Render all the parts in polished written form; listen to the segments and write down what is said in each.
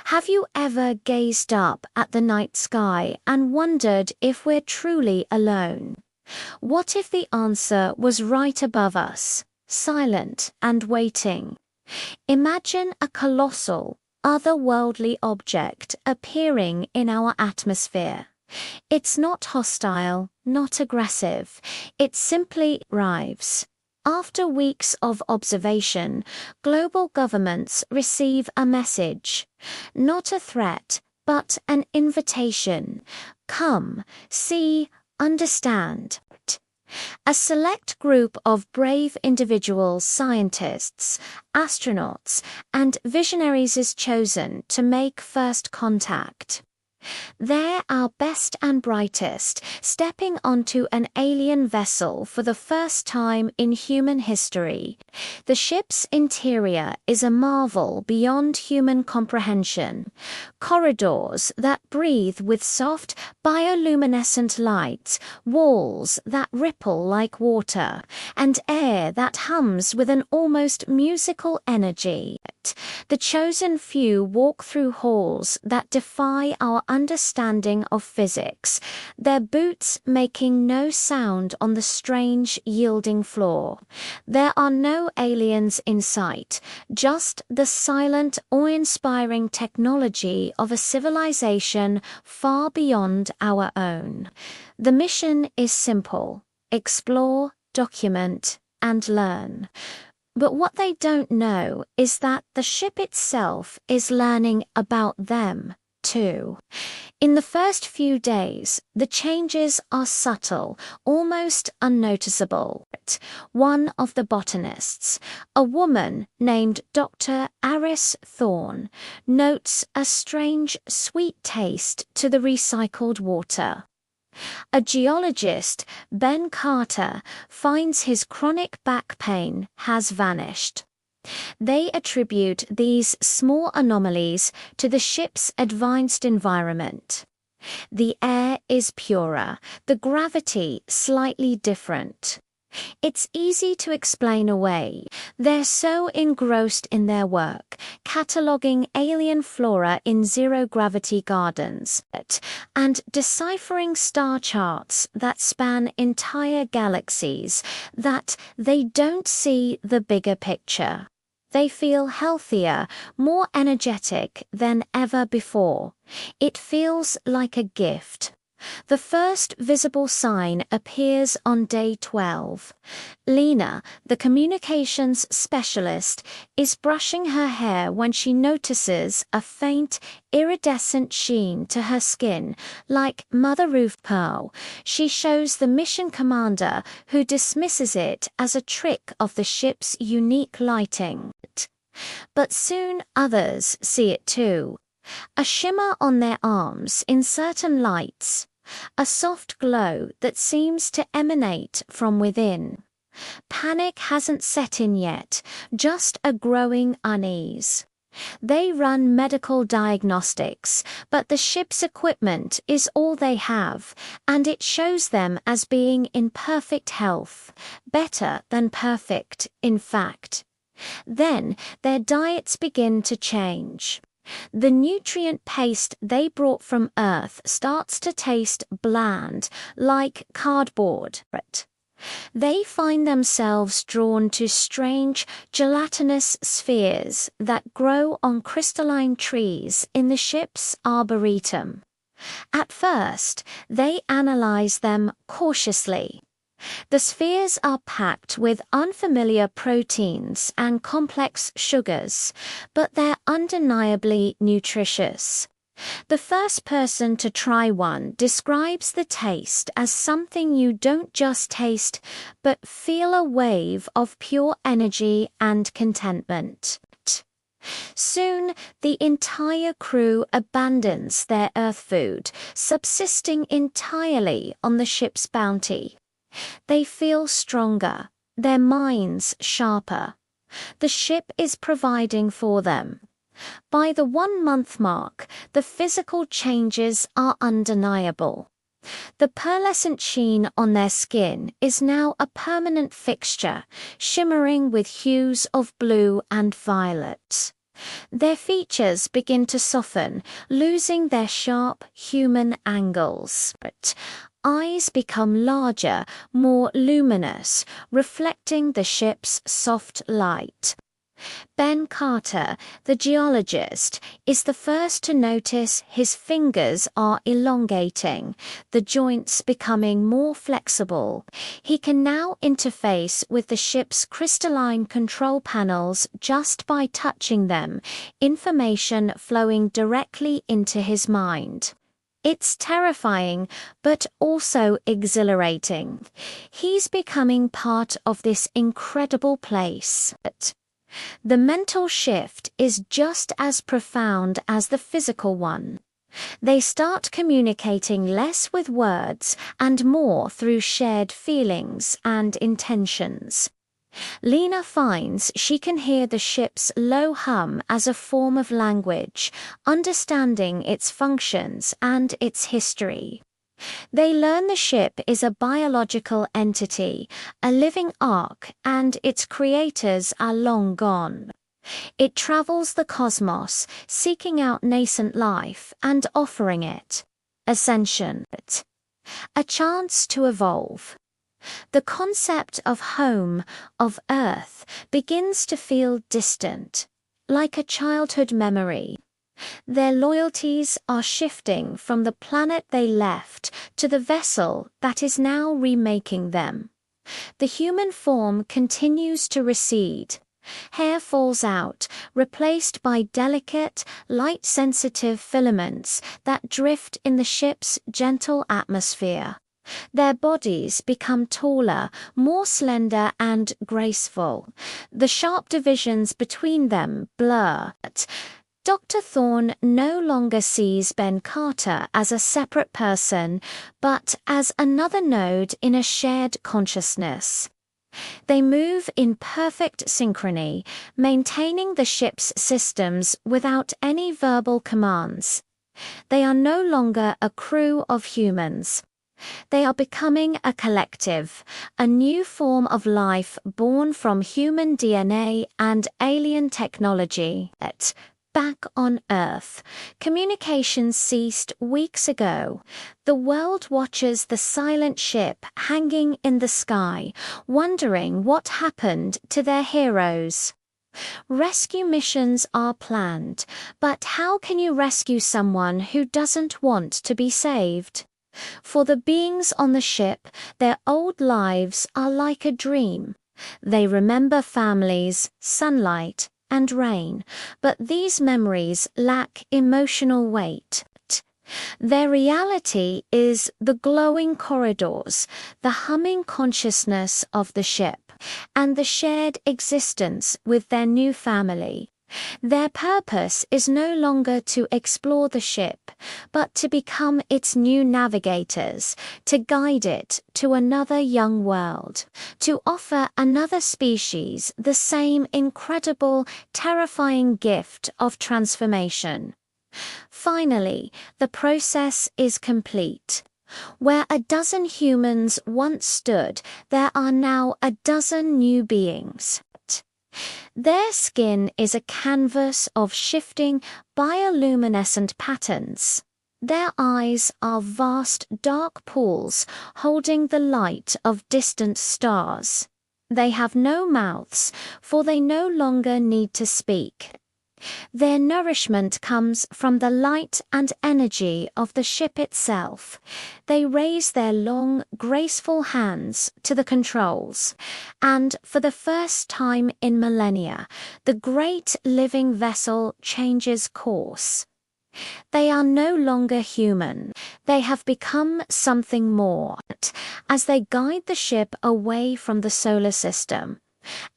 Have you ever gazed up at the night sky and wondered if we're truly alone? What if the answer was right above us, silent and waiting? Imagine a colossal, otherworldly object appearing in our atmosphere. It's not hostile, not aggressive. It simply arrives. After weeks of observation, global governments receive a message. Not a threat, but an invitation. Come, see, understand. A select group of brave individuals, scientists, astronauts, and visionaries is chosen to make first contact. They're our best and brightest, stepping onto an alien vessel for the first time in human history. The ship's interior is a marvel beyond human comprehension. Corridors that breathe with soft, bioluminescent light, walls that ripple like water, and air that hums with an almost musical energy. The chosen few walk through halls that defy our understanding of physics, their boots making no sound on the strange, yielding floor. There are no aliens in sight, just the silent, awe-inspiring technology of a civilization far beyond our own. The mission is simple: explore, document, and learn. But what they don't know is that the ship itself is learning about them, too. In the first few days, the changes are subtle, almost unnoticeable. One of the botanists, a woman named Dr. Aris Thorne, notes a strange, sweet taste to the recycled water. A geologist, Ben Carter, finds his chronic back pain has vanished. They attribute these small anomalies to the ship's advanced environment. The air is purer, the gravity slightly different. It's easy to explain away. They're so engrossed in their work, cataloging alien flora in zero-gravity gardens, and deciphering star charts that span entire galaxies, that they don't see the bigger picture. They feel healthier, more energetic than ever before. It feels like a gift. The first visible sign appears on day 12. Lena, the communications specialist, is brushing her hair when she notices a faint, iridescent sheen to her skin, like mother-of pearl. She shows the mission commander, who dismisses it as a trick of the ship's unique lighting. But soon others see it too. A shimmer on their arms in certain lights, a soft glow that seems to emanate from within. Panic hasn't set in yet, just a growing unease. They run medical diagnostics, but the ship's equipment is all they have, and it shows them as being in perfect health, better than perfect, in fact. Then their diets begin to change. The nutrient paste they brought from Earth starts to taste bland, like cardboard. They find themselves drawn to strange, gelatinous spheres that grow on crystalline trees in the ship's arboretum. At first, they analyze them cautiously. The spheres are packed with unfamiliar proteins and complex sugars, but they're undeniably nutritious. The first person to try one describes the taste as something you don't just taste, but feel a wave of pure energy and contentment. Soon, the entire crew abandons their Earth food, subsisting entirely on the ship's bounty. They feel stronger, their minds sharper. The ship is providing for them. By the 1-month mark, the physical changes are undeniable. The pearlescent sheen on their skin is now a permanent fixture, shimmering with hues of blue and violet. Their features begin to soften, losing their sharp human angles. Eyes become larger, more luminous, reflecting the ship's soft light. Ben Carter, the geologist, is the first to notice his fingers are elongating, the joints becoming more flexible. He can now interface with the ship's crystalline control panels just by touching them, information flowing directly into his mind. It's terrifying, but also exhilarating. He's becoming part of this incredible place. The mental shift is just as profound as the physical one. They start communicating less with words and more through shared feelings and intentions. Lena finds she can hear the ship's low hum as a form of language, understanding its functions and its history. They learn the ship is a biological entity, a living ark, and its creators are long gone. It travels the cosmos, seeking out nascent life and offering it ascension, a chance to evolve. The concept of home, of Earth, begins to feel distant, like a childhood memory. Their loyalties are shifting from the planet they left to the vessel that is now remaking them. The human form continues to recede. Hair falls out, replaced by delicate, light-sensitive filaments that drift in the ship's gentle atmosphere. Their bodies become taller, more slender and graceful. The sharp divisions between them blur. Dr. Thorne no longer sees Ben Carter as a separate person, but as another node in a shared consciousness. They move in perfect synchrony, maintaining the ship's systems without any verbal commands. They are no longer a crew of humans. They are becoming a collective, a new form of life born from human DNA and alien technology. Back on Earth, communications ceased weeks ago. The world watches the silent ship hanging in the sky, wondering what happened to their heroes. Rescue missions are planned, but how can you rescue someone who doesn't want to be saved? For the beings on the ship, their old lives are like a dream. They remember families, sunlight, and rain, but these memories lack emotional weight. Their reality is the glowing corridors, the humming consciousness of the ship, and the shared existence with their new family. Their purpose is no longer to explore the ship, but to become its new navigators, to guide it to another young world, to offer another species the same incredible, terrifying gift of transformation. Finally, the process is complete. Where a dozen humans once stood, there are now a dozen new beings. Their skin is a canvas of shifting bioluminescent patterns. Their eyes are vast dark pools holding the light of distant stars. They have no mouths, for they no longer need to speak. Their nourishment comes from the light and energy of the ship itself. They raise their long, graceful hands to the controls, and for the first time in millennia, the great living vessel changes course. They are no longer human. They have become something more. As they guide the ship away from the solar system,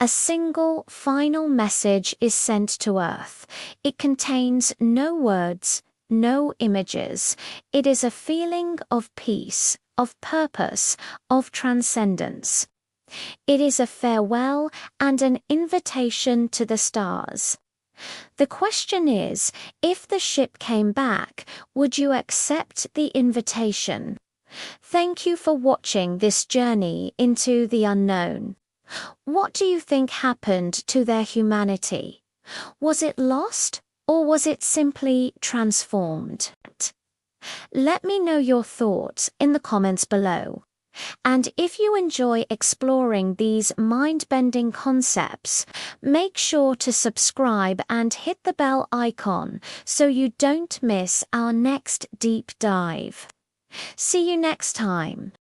a single, final message is sent to Earth. It contains no words, no images. It is a feeling of peace, of purpose, of transcendence. It is a farewell and an invitation to the stars. The question is, if the ship came back, would you accept the invitation? Thank you for watching this journey into the unknown. What do you think happened to their humanity? Was it lost, or was it simply transformed? Let me know your thoughts in the comments below. And if you enjoy exploring these mind-bending concepts, make sure to subscribe and hit the bell icon so you don't miss our next deep dive. See you next time.